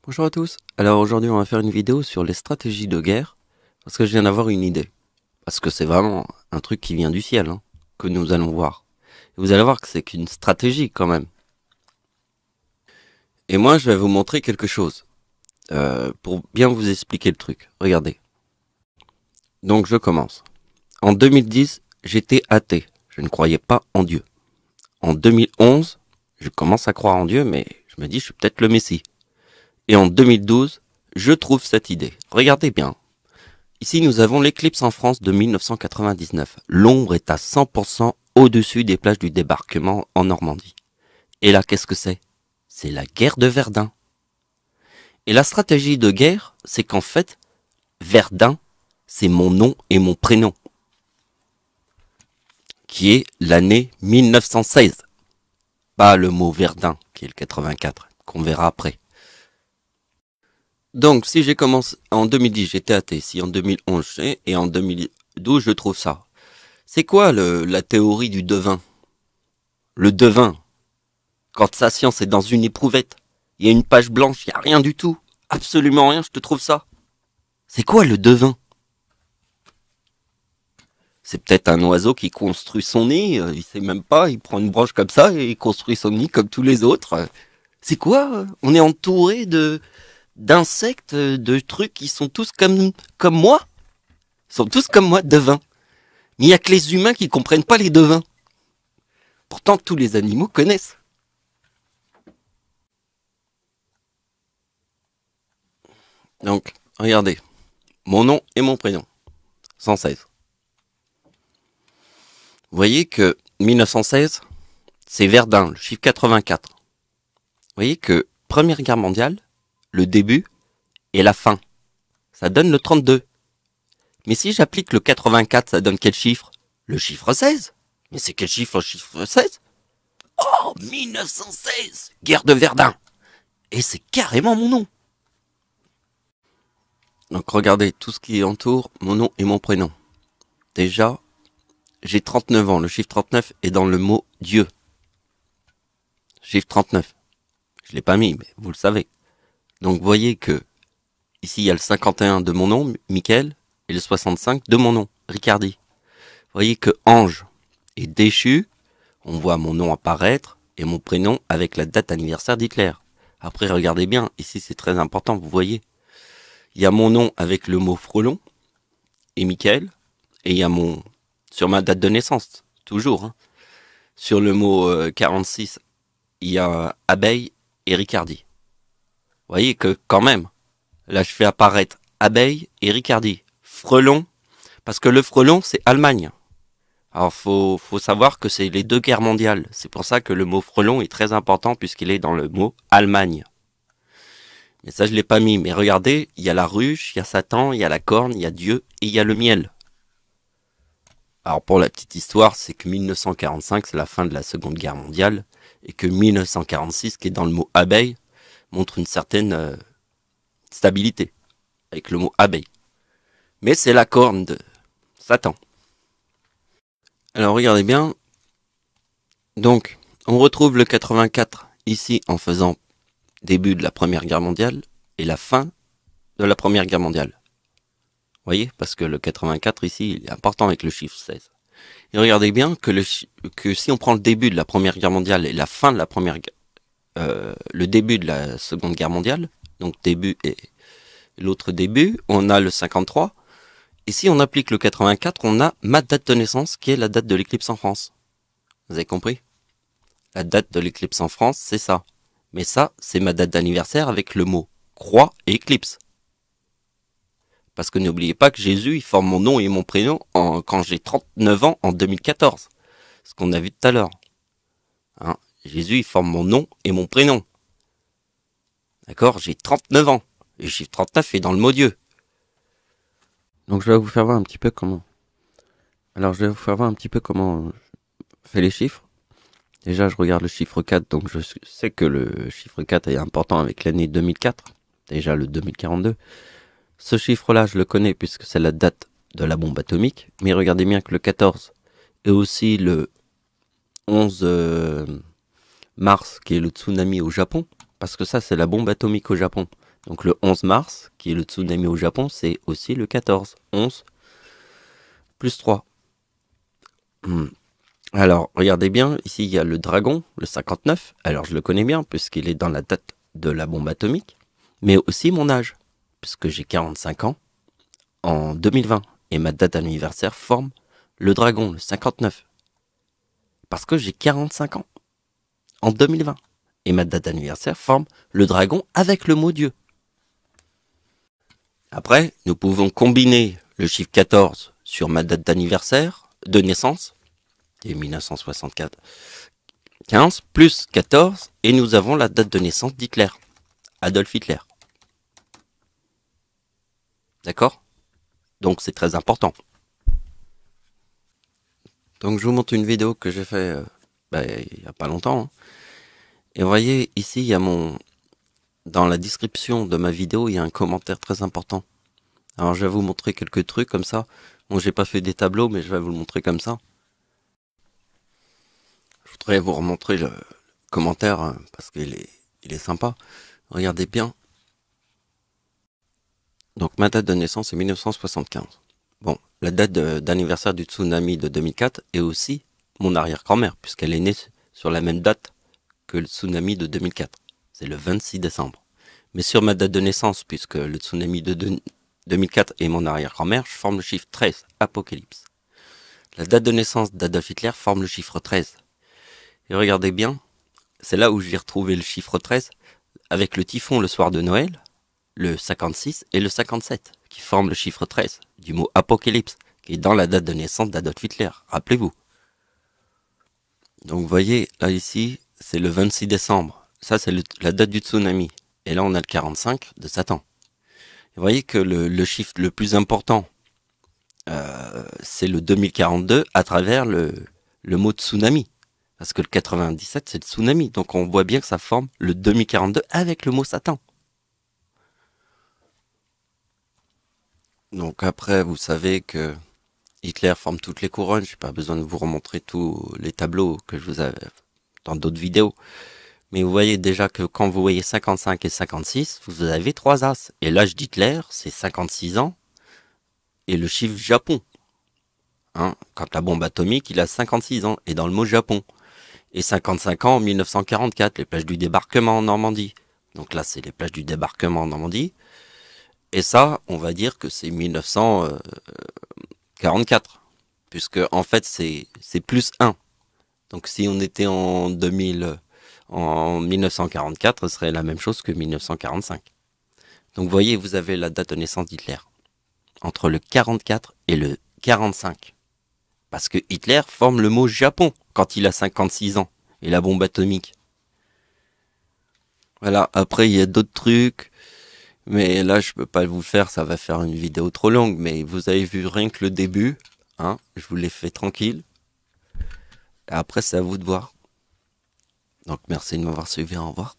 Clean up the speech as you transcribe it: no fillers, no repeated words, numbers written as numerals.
Bonjour à tous. Alors aujourd'hui on va faire une vidéo sur les stratégies de guerre parce que je viens d'avoir une idée. Parce que c'est vraiment un truc qui vient du ciel que nous allons voir. Et vous allez voir que c'est qu'une stratégie quand même. Et moi je vais vous montrer quelque chose pour bien vous expliquer le truc. Regardez. Donc je commence. En 2010 j'étais athée. Je ne croyais pas en Dieu. En 2011 je commence à croire en Dieu mais je me dis je suis peut-être le Messie. Et en 2012 je trouve cette idée. Regardez bien. Ici, nous avons l'éclipse en France de 1999. L'ombre est à 100% au-dessus des plages du débarquement en Normandie. Et là, qu'est-ce que c'est? C'est la guerre de Verdun. Et la stratégie de guerre, c'est qu'en fait, Verdun, c'est mon nom et mon prénom, qui est l'année 1916. Pas le mot Verdun, qui est le 84, qu'on verra après. Donc, si j'ai commencé en 2010, j'étais athée. Si en 2011, et en 2012, je trouve ça. C'est quoi la théorie du devin? Le devin, quand sa science est dans une éprouvette, il y a une page blanche, il n'y a rien du tout. Absolument rien, je te trouve ça. C'est quoi le devin? C'est peut-être un oiseau qui construit son nid, il sait même pas, il prend une branche comme ça et il construit son nid comme tous les autres. C'est quoi? On est entouré d'insectes, de trucs qui sont tous comme moi. Ils sont tous comme moi, devins. Mais il n'y a que les humains qui comprennent pas les devins. Pourtant, tous les animaux connaissent. Donc, regardez. Mon nom et mon prénom. 116. Vous voyez que 1916, c'est Verdun, le chiffre 84. Vous voyez que Première Guerre mondiale, le début et la fin, ça donne le 32. Mais si j'applique le 84, ça donne quel chiffre? Le chiffre 16. Mais c'est quel chiffre le chiffre 16? Oh, 1916, guerre de Verdun. Et c'est carrément mon nom. Donc regardez tout ce qui entoure mon nom et mon prénom. Déjà, j'ai 39 ans. Le chiffre 39 est dans le mot Dieu. Chiffre 39. Je l'ai pas mis, mais vous le savez. Donc voyez que ici il y a le 51 de mon nom, Michael, et le 65 de mon nom, Ricardi. Voyez que ange est déchu. On voit mon nom apparaître et mon prénom avec la date anniversaire d'Hitler. Après regardez bien, ici c'est très important, vous voyez. Il y a mon nom avec le mot frelon et Michael, et il y a mon sur ma date de naissance, toujours. Sur le mot 46, il y a abeille et Ricardi. Vous voyez que quand même, là je fais apparaître abeille et Ricardi. Frelon, parce que le frelon c'est Allemagne. Alors faut savoir que c'est les deux guerres mondiales. C'est pour ça que le mot frelon est très important puisqu'il est dans le mot Allemagne. Mais ça je l'ai pas mis. Mais regardez, il y a la ruche, il y a Satan, il y a la corne, il y a Dieu et il y a le miel. Alors pour la petite histoire, c'est que 1945 c'est la fin de la Seconde Guerre mondiale et que 1946 qui est dans le mot abeille montre une certaine stabilité avec le mot abeille. Mais c'est la corne de Satan. Alors regardez bien. Donc on retrouve le 84 ici en faisant début de la Première Guerre mondiale et la fin de la Première Guerre mondiale. Vous voyez, parce que le 84 ici, il est important avec le chiffre 16. Et regardez bien que si on prend le début de la Première Guerre mondiale et la fin de la le début de la Seconde Guerre mondiale, donc début et l'autre début, on a le 53. Et si on applique le 84, on a ma date de naissance qui est la date de l'éclipse en France. Vous avez compris? La date de l'éclipse en France, c'est ça. Mais ça, c'est ma date d'anniversaire avec le mot croix et éclipse. Parce que n'oubliez pas que Jésus, il forme mon nom et mon prénom quand j'ai 39 ans en 2014. Ce qu'on a vu tout à l'heure. Jésus, il forme mon nom et mon prénom. D'accord? J'ai 39 ans. Et le chiffre 39 est dans le mot Dieu. Donc je vais vous faire voir un petit peu comment. Alors je vais vous faire voir un petit peu comment je fais les chiffres. Déjà, je regarde le chiffre 4, donc je sais que le chiffre 4 est important avec l'année 2004. Déjà le 2042. Ce chiffre-là, je le connais puisque c'est la date de la bombe atomique. Mais regardez bien que le 14 et aussi le 11 mars, qui est le tsunami au Japon. Parce que ça, c'est la bombe atomique au Japon. Donc le 11 mars, qui est le tsunami au Japon, c'est aussi le 14. 11 plus 3. Alors, regardez bien, ici il y a le dragon, le 59. Alors je le connais bien, puisqu'il est dans la date de la bombe atomique. Mais aussi mon âge, puisque j'ai 45 ans en 2020. Et ma date d'anniversaire forme le dragon, le 59. Parce que j'ai 45 ans en 2020. Et ma date d'anniversaire forme le dragon avec le mot Dieu. Après, nous pouvons combiner le chiffre 14 sur ma date d'anniversaire, de naissance, qui est 1964, 15 plus 14, et nous avons la date de naissance d'Hitler, Adolf Hitler. D'accord? Donc c'est très important. Donc je vous montre une vidéo que j'ai fait il n'y a pas longtemps. Hein. Et vous voyez, ici, il y a dans la description de ma vidéo, il y a un commentaire très important. Alors je vais vous montrer quelques trucs comme ça. Bon, j'ai pas fait des tableaux, mais je vais vous le montrer comme ça. Je voudrais vous remontrer le commentaire, hein, parce qu'il est sympa. Regardez bien. Donc ma date de naissance est 1975. Bon, la date d'anniversaire du tsunami de 2004 est aussi mon arrière-grand-mère, puisqu'elle est née sur la même date que le tsunami de 2004. C'est le 26 décembre. Mais sur ma date de naissance, puisque le tsunami de 2004 est mon arrière-grand-mère, je forme le chiffre 13, Apocalypse. La date de naissance d'Adolf Hitler forme le chiffre 13. Et regardez bien, c'est là où je vais retrouver le chiffre 13, avec le typhon le soir de Noël, le 56 et le 57, qui forment le chiffre 13, du mot Apocalypse, qui est dans la date de naissance d'Adolf Hitler, rappelez-vous. Donc vous voyez, là ici, c'est le 26 décembre. Ça, c'est la date du tsunami. Et là, on a le 45 de Satan. Et vous voyez que le chiffre le plus important, c'est le 2042 à travers le mot tsunami. Parce que le 97, c'est le tsunami. Donc on voit bien que ça forme le 2042 avec le mot Satan. Donc après, vous savez que Hitler forme toutes les couronnes. J'ai pas besoin de vous remontrer tous les tableaux que je vous avais dans d'autres vidéos. Mais vous voyez déjà que quand vous voyez 55 et 56, vous avez 3 as. Et l'âge d'Hitler, c'est 56 ans. Et le chiffre Japon. Hein, quand la bombe atomique, il a 56 ans. Et dans le mot Japon. Et 55 ans en 1944, les plages du débarquement en Normandie. Donc là, c'est les plages du débarquement en Normandie. Et ça, on va dire que c'est 1944. Puisque, en fait, c'est plus 1. Donc si on était en 1944, ce serait la même chose que 1945. Donc vous voyez, vous avez la date de naissance d'Hitler. Entre le 44 et le 45. Parce que Hitler forme le mot Japon quand il a 56 ans. Et la bombe atomique. Voilà, après il y a d'autres trucs. Mais là, je peux pas vous le faire, ça va faire une vidéo trop longue. Mais vous avez vu rien que le début. Hein, je vous l'ai fait tranquille. Et après, c'est à vous de voir. Donc merci de m'avoir suivi, au revoir.